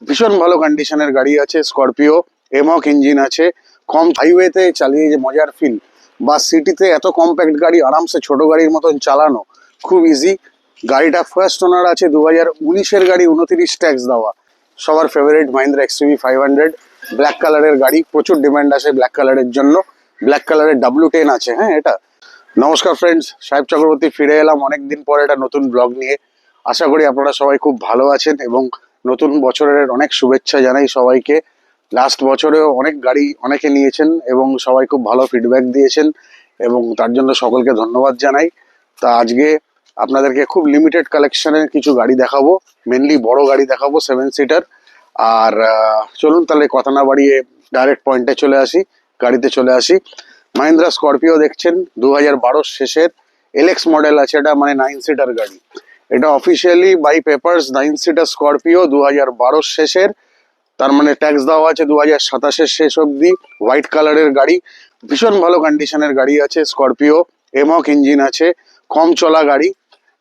ভীষণ ভালো কন্ডিশনের গাড়ি আছে স্করপিও এমক ইঞ্জিন আছে। কম হাইওয়েতে চালিয়ে যে মজার ফিল বা সিটিতে এত কম্প্যাক্ট গাড়ি আরামসে ছোট গাড়ির মতন চালানো খুব ইজি। গাড়িটা ফার্স্ট ওনার আছে 2019-এর গাড়ি, 29 ট্যাক্স দেওয়া। সবার ফেভারিট মাহিন্দ্রা এক্সইউভি 500 ব্ল্যাক কালারের গাড়ি, প্রচুর ডিমান্ড আছে ব্ল্যাক কালারের জন্য। ব্ল্যাক কালারের W10 আছে। হ্যাঁ, এটা নমস্কার ফ্রেন্ডস, সাহেব চক্রবর্তী ফিরে এলাম অনেকদিন পরে একটা নতুন ব্লগ নিয়ে। আশা করি আপনারা সবাই খুব ভালো আছেন এবং নতুন বছরের অনেক শুভেচ্ছা জানাই সবাইকে। লাস্ট বছরেও অনেক গাড়ি অনেকে নিয়েছেন এবং সবাই খুব ভালো ফিডব্যাক দিয়েছেন এবং তার জন্য সকলকে ধন্যবাদ জানাই। তা আজকে আপনাদেরকে খুব লিমিটেড কালেকশনের কিছু গাড়ি দেখাবো, মেনলি বড় গাড়ি দেখাবো 7 সিটার। আর চলুন তাহলে কথা না বাড়িয়ে ডাইরেক্ট পয়েন্টে চলে আসি, গাড়িতে চলে আসি। মাহিন্দ্রা স্করপিও দেখছেন 2012 শেষের এলএক্স মডেল আছে, এটা মানে 9 সিটার গাড়ি। এটা officially by papers 9 seater Scorpio 2012 শেষের, তার মানে ট্যাক্স দেওয়া আছে 2027-এর শেষ অবধি। হোয়াইট কালারের গাড়ি, ভীষণ ভালো কন্ডিশনের গাড়ি আছে স্করপিও এমক ইঞ্জিন আছে, কম চলা গাড়ি।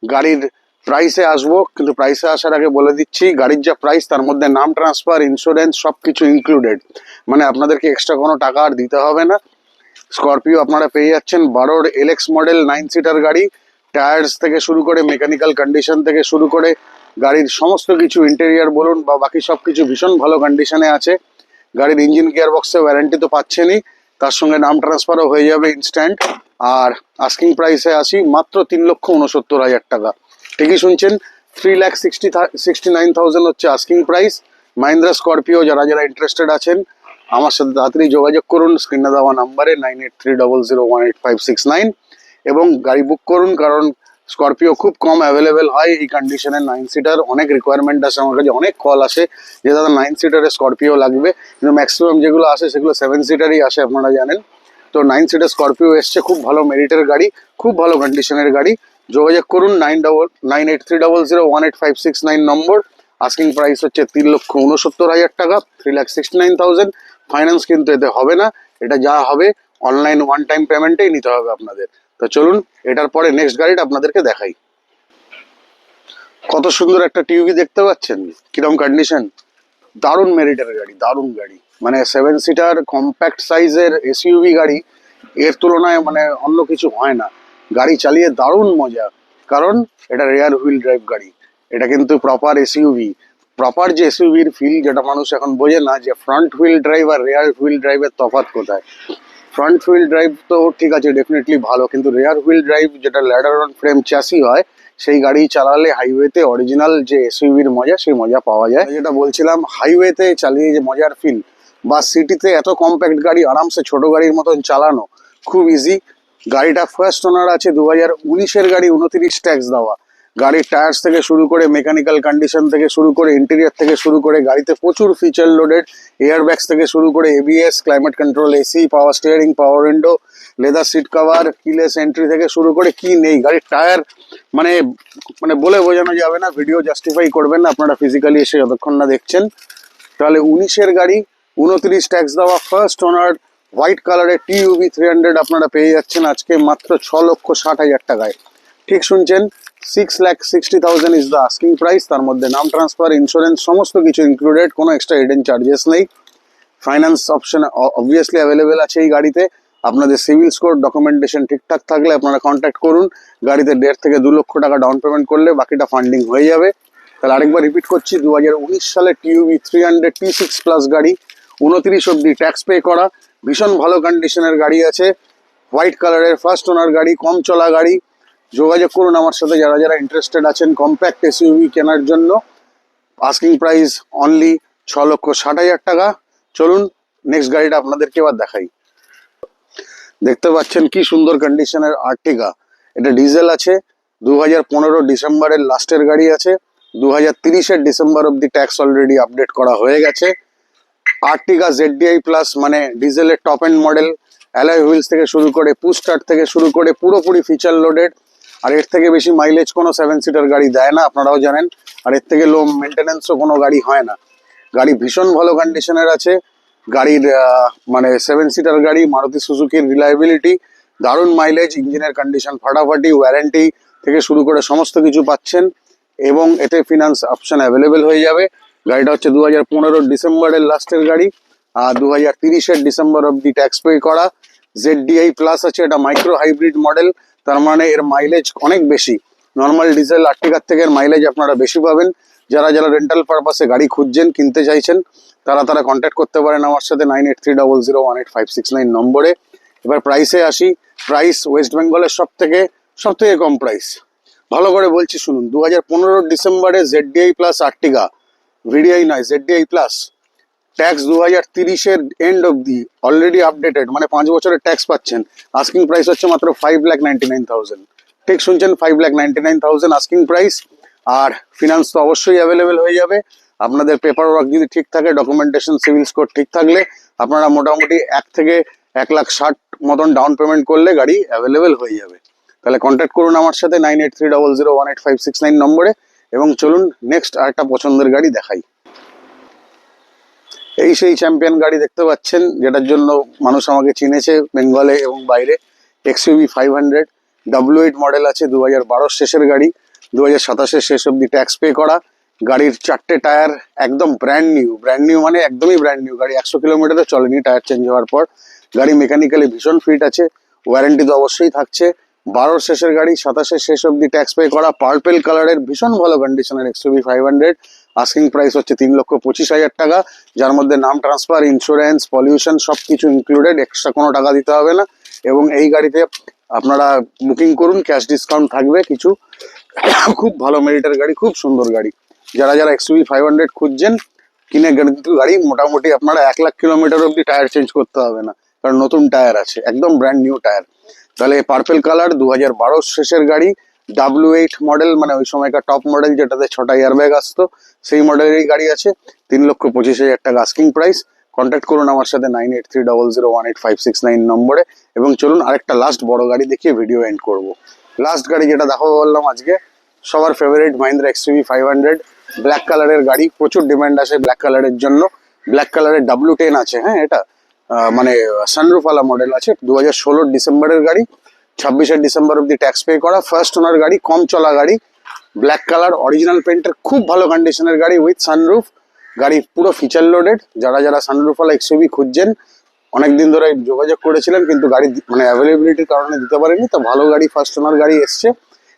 গাড়ির প্রাইসে আসবো, কিন্তু প্রাইসে আসার আগে বলে দিচ্ছি গাড়ির যা প্রাইস তার মধ্যে নাম ট্রান্সফার, ইন্স্যুরেন্স সবকিছু ইনক্লুডেড, মানে আপনাদেরকে এক্সট্রা কোনো টাকা আর দিতে হবে না। স্করপিও আপনারা পেয়ে যাচ্ছেন 12-র এলএক্স মডেল 9 সিটার গাড়ি। টায়ার্স থেকে শুরু করে মেকানিক্যাল কন্ডিশন থেকে শুরু করে গাড়ির সমস্ত কিছু, ইন্টেরিয়ার বলুন বা বাকি সব কিছু ভীষণ ভালো কন্ডিশনে আছে। গাড়ির ইঞ্জিন গিয়ার বক্সে ওয়ারেন্টি তো পাচ্ছেনই, তার সঙ্গে নাম ট্রান্সফারও হয়ে যাবে ইনস্ট্যান্ট। আর আস্কিং প্রাইসে আসি মাত্র 3,69,000 টাকা। ঠিকই শুনছেন, 3,69,000 হচ্ছে আস্কিং প্রাইস। মাহিন্দ্রা স্করপিও যারা যারা ইন্টারেস্টেড আছেন আমার সাথে তাড়াতাড়ি যোগাযোগ করুন স্ক্রিনে দেওয়া নাম্বারে 9830018569 এবং গাড়ি বুক করুন, কারণ স্করপিও খুব কম অ্যাভেলেবেল হয় এই কন্ডিশনের 9 সিটার। অনেক রিকোয়ারমেন্ট আসে, আমার কাছে অনেক কল আসে যে দাদা 9 সিটারের স্করপিও লাগবে, কিন্তু ম্যাক্সিমাম যেগুলো আসে সেগুলো 7 সিটারই আসে, আপনারা জানেন। তো 9 সিটার স্করপিও এসছে, খুব ভালো মেরিটের গাড়ি, খুব ভালো কন্ডিশনের গাড়ি। যোগাযোগ করুন 9830018569 নম্বর। আস্কিং প্রাইস হচ্ছে 3,69,000 টাকা, 3,69,000। ফাইন্যান্স কিন্তু এতে হবে না, এটা যা হবে অনলাইন ওয়ান টাইম পেমেন্টেই নিতে হবে আপনাদের। তো চলুন এটার পরে নেক্সট গাড়িটা আপনাদেরকে দেখাই। কত সুন্দর একটা টিউভি দেখতে পাচ্ছেন, কিরকম কন্ডিশন, দারুণ মেরিটের গাড়ি, দারুণ গাড়ি। মানে 7 সিটার কম্প্যাক্ট সাইজের এসইউভি গাড়ি, এর তুলনায় মানে অন্য কিছু হয় না। গাড়ি চালিয়ে দারুণ মজা, কারণ এটা রেয়ার হুইল ড্রাইভ গাড়ি। এটা কিন্তু প্রপার এসইউভি, প্রপার যে এসইউভির ফিল যেটা মানুষ এখন বোঝে না, যে ফ্রন্ট হুইল ড্রাইভ আর রেয়ার হুইল ড্রাইভের তফাৎ কোথায়। ফ্রন্ট হুইল ড্রাইভ তো ঠিক আছে, ডেফিনেটলি ভালো, কিন্তু রেয়ার হুইল ড্রাইভ যেটা ল্যাডার অন ফ্রেম চ্যাসি হয়, সেই গাড়ি চালালে হাইওয়েতে অরিজিনাল যে এসইউভির মজা সেই মজা পাওয়া যায়। যেটা বলছিলাম, হাইওয়েতে চালিয়ে যে মজার ফিল বা সিটিতে এত কম্প্যাক্ট গাড়ি আরামসে ছোট গাড়ির মতন চালানো খুব ইজি। গাড়িটা ফার্স্ট ওনার আছে 2019-এর গাড়ি, 29 ট্যাক্স দেওয়া। গাড়ির টায়ার্স থেকে শুরু করে মেকানিক্যাল কন্ডিশন থেকে শুরু করে ইন্টেরিয়ার থেকে শুরু করে গাড়িতে প্রচুর ফিচার লোডেড। এয়ার ব্যাগস থেকে শুরু করে ABS, climate control, AC, power steering, power window, leather seat cover, keyless entry থেকে শুরু করে কি নেই। গাড়ির টায়ার মানে মানে বলে বোঝানো যাবে না, ভিডিও জাস্টিফাই করবেন না আপনারা ফিজিক্যালি এসে যতক্ষণ না দেখছেন। তাহলে 19-এর গাড়ি, 29 ট্যাক্স দেওয়া, ফার্স্ট ওনার, হোয়াইট কালারের টিউভি 300 আপনারা পেয়ে যাচ্ছেন আজকে মাত্র 6,60,000 টাকায়। ঠিক শুনছেন, 6,60,000 ইজ দ্য আস্কিং প্রাইস। তার মধ্যে নাম ট্রান্সফার, ইন্স্যুরেন্স সমস্ত কিছু ইনক্লুডেড, কোনো এক্সট্রা হিডেন চার্জেস নেই। ফাইন্যান্স অপশন অবভিয়াসলি অ্যাভেলেবেল আছে এই গাড়িতে। আপনাদের সিভিল স্কোর ডকুমেন্টেশন ঠিকঠাক থাকলে আপনারা কন্ট্যাক্ট করুন। গাড়িতে 1.5 থেকে 2 লক্ষ টাকা ডাউন পেমেন্ট করলে বাকিটা ফান্ডিং হয়ে যাবে। তাহলে আরেকবার রিপিট করছি, 2019 সালে টিউভি 300 T6 প্লাস গাড়ি, 29 অব্দি ট্যাক্স পে করা, ভীষণ ভালো কন্ডিশনের গাড়ি আছে, হোয়াইট কালারের ফার্স্ট ওনার গাড়ি, কম চলা গাড়ি। যোগাযোগ করুন আমার সাথে যারা যারা ইন্টারেস্টেড আছেন কম্প্যাক্ট এসইউভি কেনার জন্য। আস্কিং প্রাইস অনলি 6,60,000 টাকা। চলুন নেক্সট গাড়িটা আপনাদেরকে এবার দেখাই। দেখতে পাচ্ছেন কি সুন্দর কন্ডিশনের আর্টিগা। এটা ডিজেল আছে, 2015 ডিসেম্বরের লাস্টের গাড়ি আছে, 2030-এর ডিসেম্বর অব্দি ট্যাক্স অলরেডি আপডেট করা হয়ে গেছে। আর্টিগা ZDI প্লাস মানে ডিজেলের top end model, alloy wheels থেকে শুরু করে পুশ স্টার্ট থেকে শুরু করে পুরোপুরি ফিচার লোডেড। আর এর থেকে বেশি মাইলেজ কোনো 7 সিটার গাড়ি দেয় না, আপনারাও জানেন। আর এর থেকে লো মেনটেন্যান্সও কোনো গাড়ি হয় না। গাড়ি ভীষণ ভালো কন্ডিশনের আছে। গাড়ির মানে 7 সিটার গাড়ি, মারুতি সুজুকির রিলায়েবিলিটি, দারুণ মাইলেজ, ইঞ্জিনের কন্ডিশন ফাটাফাটি, ওয়ারেন্টি থেকে শুরু করে সমস্ত কিছু পাচ্ছেন এবং এতে ফিনান্স অপশন অ্যাভেলেবেল হয়ে যাবে। গাড়িটা হচ্ছে 2015 ডিসেম্বরের লাস্টের গাড়ি, আর 2030 ডিসেম্বর অব্দি ট্যাক্স পে করা। ZDI প্লাস আছে, এটা মাইক্রো হাইব্রিড মডেল, তার মানে এর মাইলেজ অনেক বেশি। নর্মাল ডিজেল আর্টিকার থেকে এর মাইলেজ আপনারা বেশি পাবেন। যারা যারা রেন্টাল পারপাসে গাড়ি খুঁজছেন, কিনতে চাইছেন, তারা কন্ট্যাক্ট করতে পারেন আমার সাথে 9830018569 নম্বরে। এবার প্রাইসে আসি। প্রাইস ওয়েস্ট বেঙ্গলের সব থেকে কম প্রাইস। ভালো করে বলছি শুনুন, 2015 ডিসেম্বরে ZDI প্লাস আর্টিকা, VDI নয়, ZDI প্লাস, ট্যাক্স 2030 এন্ড অব্দি অলরেডি আপডেটেড, মানে 5 বছরের ট্যাক্স পাচ্ছেন। আস্কিং প্রাইস হচ্ছে মাত্র 5,99,000। ঠিক শুনছেন, 5,99,000 আস্কিং প্রাইস। আর ফিনান্স তো অবশ্যই অ্যাভেলেবেল হয়ে যাবে। আপনাদের পেপার ওয়ার্ক যদি ঠিক থাকে, ডকুমেন্টেশন, সিভিল স্কোর ঠিক থাকলে, আপনারা মোটামুটি 1 থেকে 1,60,000 মতন ডাউন পেমেন্ট করলে গাড়ি অ্যাভেলেবেল হয়ে যাবে। তাহলে কন্ট্যাক্ট করুন আমার সাথে 9830018569 নম্বরে। এবং চলুন নেক্সট আরেকটা পছন্দের গাড়ি দেখাই। এই সেই চ্যাম্পিয়ন গাড়ি দেখতে পাচ্ছেন, যেটার জন্য মানুষ আমাকে চিনেছে বেঙ্গলে এবং বাইরে। XUV 500 W8 মডেল আছে, 2012 শেষের গাড়ি, 2027 শেষ অব্দি ট্যাক্স পে করা। গাড়ির 4টে টায়ার একদম ব্র্যান্ড নিউ, মানে একদমই ব্র্যান্ড নিউ। গাড়ি 100 কিলোমিটারও চলেনি টায়ার চেঞ্জ হওয়ার পর। গাড়ি মেকানিক্যালি ভীষণ ফিট আছে, ওয়ারেন্টি তো অবশ্যই থাকছে। 12 শেষের গাড়ি, 27 শেষ অব্দি ট্যাক্স পে করা, পার্পেল কালারের ভীষণ ভালো কন্ডিশনের XUV 500। আস্কিং প্রাইস হচ্ছে 3,25,000 টাকা, যার মধ্যে নাম ট্রান্সফার, ইন্স্যুরেন্স, পলিউশন সবকিছু ইনক্লুডেড, এক্সট্রা কোনো টাকা দিতে হবে না। এবং এই গাড়িতে আপনারা বুকিং করুন, ক্যাশ ডিসকাউন্ট থাকবে কিছু। খুব ভালো মেরিটের গাড়ি, খুব সুন্দর গাড়ি। যারা যারা XUV 500 খুঁজছেন, কিনে কিন্তু গাড়ি মোটামুটি আপনারা 1,00,000 কিলোমিটার অব্দি টায়ার চেঞ্জ করতে হবে না, কারণ নতুন টায়ার আছে, একদম ব্র্যান্ড নিউ টায়ার। তাহলে পার্পেল কালার, 2012 শেষের গাড়ি, W8 মডেল, মানে ওই সময়কার টপ মডেল, যেটাতে 6টা এয়ারব্যাগ আসতো, সেই মডেলেরই গাড়ি আছে। 3,25,000 টাকা আস্কিং প্রাইস। কন্ট্যাক্ট করুন আমার সাথে 9830018569 নম্বরে। এবং চলুন আরেকটা লাস্ট বড় গাড়ি দেখিয়ে ভিডিও এন্ড করব। লাস্ট গাড়ি যেটা দেখাবো বললাম আজকে, সবার ফেভারিট মাহিন্দ্রা XUV 500 ব্ল্যাক কালারের গাড়ি। প্রচুর ডিমান্ড আছে ব্ল্যাক কালারের জন্য। ব্ল্যাক কালারের W10 আছে, হ্যাঁ, এটা মানে সানরুফওয়ালা মডেল আছে। 2016 ডিসেম্বরের গাড়ি, 26 ডিসেম্বর অব্দি ট্যাক্স পে করা, ফার্স্ট ওনার গাড়ি, কম চলা গাড়ি, ব্ল্যাক কালার, অরিজিনাল পেন্টের, খুব ভালো কন্ডিশনের গাড়ি উইথ সানরুফ। গাড়ি পুরো ফিচার লোডেড। যারা যারা সানরুফওয়ালা XUV খুঁজছেন, অনেকদিন ধরে যোগাযোগ করেছিলেন কিন্তু গাড়ি মানে অ্যাভেলেবিলিটির কারণে দিতে পারেনি, তো ভালো গাড়ি, ফার্স্ট ওনার গাড়ি এসছে।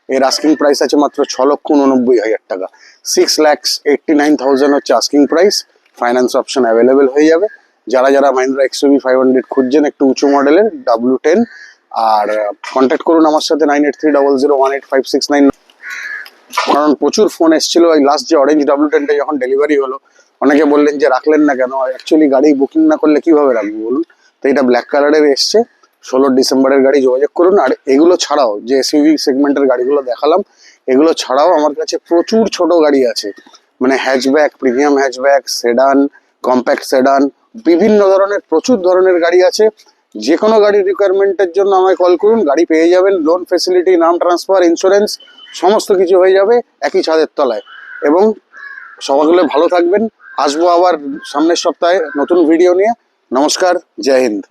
এর আস্কিং প্রাইস আছে মাত্র 6,89,000 টাকা। 6,89,000 হচ্ছে asking price. Finance option available হয়ে যাবে। যারা যারা মাহিন্দ্রা XUV 500 খুঁজছেন একটু উঁচু মডেলের W10, আর কন্ট্যাক্ট করুন আমার সাথে 9830018569। কারণ প্রচুর ফোন এসেছিল এই লাস্ট যে অরেঞ্জ W10টা যখন ডেলিভারি হলো, অনেকে বললেন যে রাখলেন না কেন। অ্যাকচুয়ালি গাড়ি বুকিং না করলে কিভাবে রাখবো বলুন। তো এটা ব্ল্যাক কালারের এসছে, 16 ডিসেম্বরের গাড়ি, যোগাযোগ করুন। আর এগুলো ছাড়াও যে SUV সেগমেন্টের গাড়িগুলো দেখালাম, এগুলো ছাড়াও আমার কাছে প্রচুর ছোট গাড়ি আছে, মানে hatchback, premium hatchback, sedan, compact sedan, বিভিন্ন ধরনের প্রচুর ধরনের গাড়ি আছে। যে কোনো গাড়ির রিকোয়ারমেন্টের জন্য আমায় কল করুন, গাড়ি পেয়ে যাবেন। লোন ফেসিলিটি, নাম ট্রান্সফার, ইন্স্যুরেন্স সমস্ত কিছু হয়ে যাবে একই ছাদের তলায়। এবং সকলে ভালো থাকবেন। আসবো আবার সামনের সপ্তাহে নতুন ভিডিও নিয়ে। নমস্কার, জয় হিন্দ।